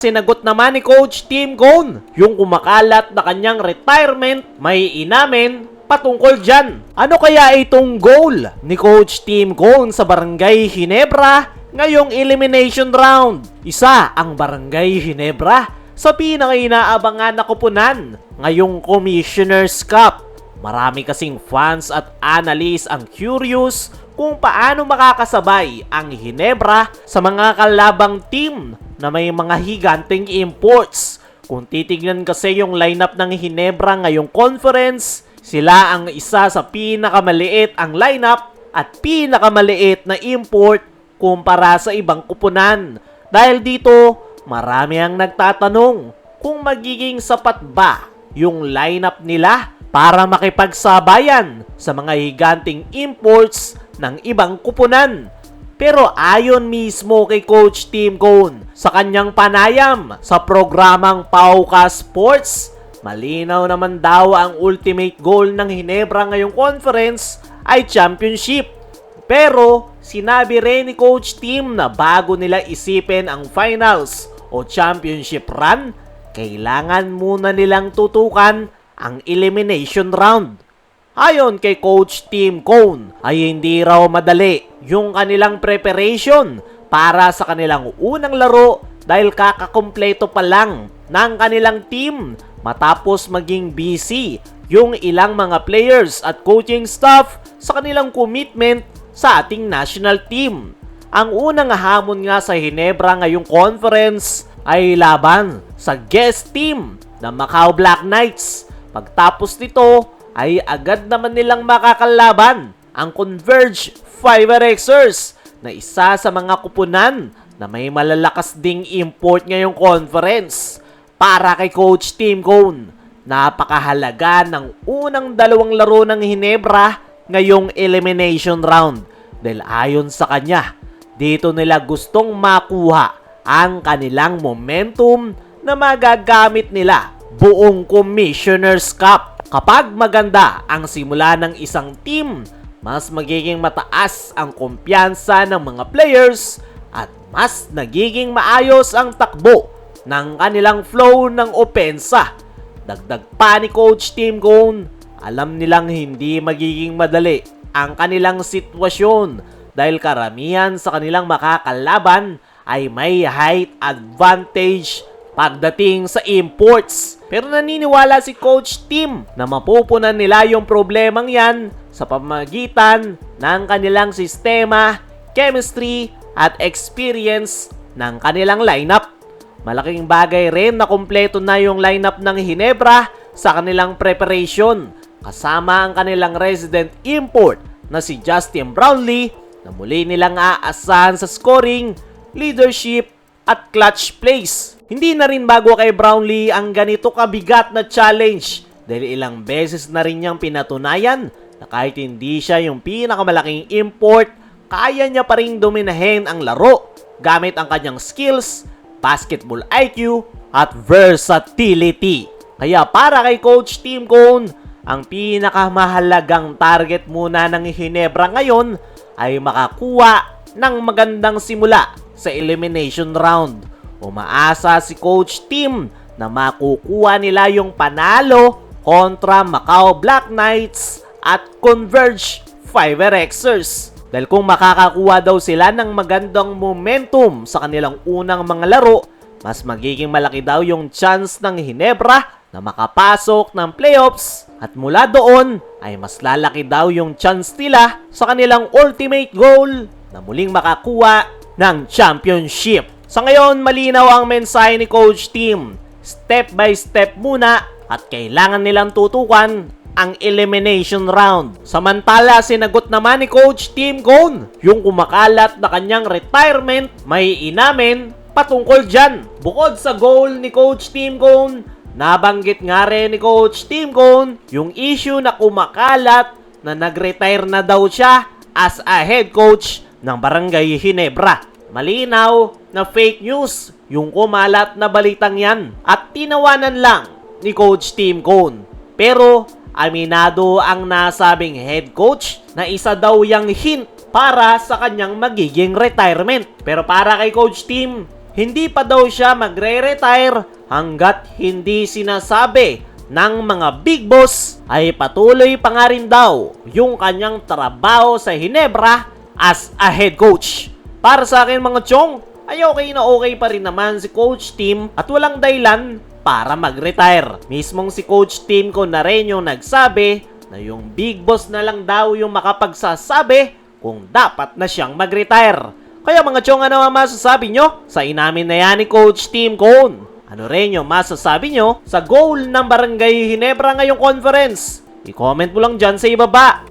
Sinagot naman ni Coach Tim Cone yung kumakalat na kanyang retirement, may inamin patungkol dyan. Ano kaya itong goal ni Coach Tim Cone sa Barangay Ginebra ngayong elimination round? Isa ang Barangay Ginebra sa pinaka-inaabangan na koponan ngayong Commissioner's Cup. Marami kasing fans at analysts ang curious kung paano makakasabay ang Ginebra sa mga kalabang team na may mga higanteng imports. Kung titignan kasi yung lineup ng Ginebra ngayong conference, sila ang isa sa pinakamaliit ang lineup at pinakamaliit na import kumpara sa ibang kupunan. Dahil dito, marami ang nagtatanong kung magiging sapat ba yung lineup nila para makipagsabayan sa mga higanting imports ng ibang kupunan. Pero ayon mismo kay Coach Tim Cone sa kanyang panayam sa programang Pauka Sports, malinaw naman daw ang ultimate goal ng Ginebra ngayong conference ay championship. Pero sinabi rin ni Coach Tim na bago nila isipin ang finals o championship run, kailangan muna nilang tutukan ang elimination round. Ayon kay Coach Tim Cone ay hindi raw madali yung kanilang preparation para sa kanilang unang laro dahil kakakumpleto pa lang ng kanilang team matapos maging busy yung ilang mga players at coaching staff sa kanilang commitment sa ating national team. Ang unang hamon nga sa Ginebra ngayong conference ay laban sa guest team na Macau Black Knights. Pagtapos nito ay agad naman nilang makakalaban ang Converge Fiverexers na isa sa mga kupunan na may malalakas ding import ngayong conference. Para kay Coach Tim Cone, napakahalaga ng unang dalawang laro ng Ginebra ngayong elimination round dahil ayon sa kanya, dito nila gustong makuha ang kanilang momentum na magagamit nila buong Commissioner's Cup. Kapag maganda ang simula ng isang team, mas magiging mataas ang kumpiyansa ng mga players at mas nagiging maayos ang takbo ng kanilang flow ng opensa. Dagdag pa ni Coach Tim Cone, alam nilang hindi magiging madali ang kanilang sitwasyon dahil karamihan sa kanilang makakalaban ay may height advantage pagdating sa imports. Pero naniniwala si Coach Tim na mapupunan nila yung problemang yan sa pamamagitan ng kanilang sistema, chemistry at experience ng kanilang lineup. Malaking bagay rin na kumpleto na yung lineup ng Ginebra sa kanilang preparation kasama ang kanilang resident import na si Justin Brownlee na muli nilang aasahan sa scoring, leadership at clutch plays. Hindi na rin bago kay Brownlee ang ganito kabigat na challenge dahil ilang beses na rin niyang pinatunayan na kahit hindi siya yung pinakamalaking import, kaya niya pa rin dominahin ang laro gamit ang kanyang skills, basketball IQ at versatility. Kaya para kay Coach Tim Cone, ang pinakamahalagang target muna ng Ginebra ngayon ay makakuha ng magandang simula sa elimination round. Umaasa si Coach Tim na makukuha nila yung panalo kontra Macau Black Knights at Converge Fiverexers. Dahil kung makakakuha daw sila ng magandang momentum sa kanilang unang mga laro, mas magiging malaki daw yung chance ng Ginebra na makapasok ng playoffs at mula doon ay mas lalaki daw yung chance nila sa kanilang ultimate goal na muling makakuha ng championship. Sa ngayon, malinaw ang mensahe ni Coach Tim. Step by step muna at kailangan nilang tutukan ang elimination round. Samantala, sinagot naman ni Coach Tim Cone yung kumakalat na kanyang retirement, may inamin patungkol dyan. Bukod sa goal ni Coach Tim Cone, nabanggit nga rin ni Coach Tim Cone yung issue na kumakalat na nag-retire na daw siya as a head coach ng Barangay Ginebra. Malinaw na fake news yung kumalat na balitang yan at tinawanan lang ni Coach Tim Cone. Pero aminado ang nasabing head coach na isa daw yang hint para sa kanyang magiging retirement. Pero para kay Coach Tim, hindi pa daw siya magre-retire hanggat hindi sinasabi ng mga big boss ay patuloy pa nga rin daw yung kanyang trabaho sa Ginebra as a head coach. Para sa akin mga chong, ay okay pa rin naman si Coach Tim at walang dahilan para mag-retire. Mismong si Coach Tim ko na rin yung nagsabi na yung big boss na lang daw yung makapagsasabi kung dapat na siyang mag-retire. Kaya mga chong, ano ang masasabi nyo sa inamin na yan ni Coach Tim Cone? Ano rin yung masasabi nyo sa goal ng Barangay Ginebra ngayong conference? I-comment mo lang dyan sa ibaba.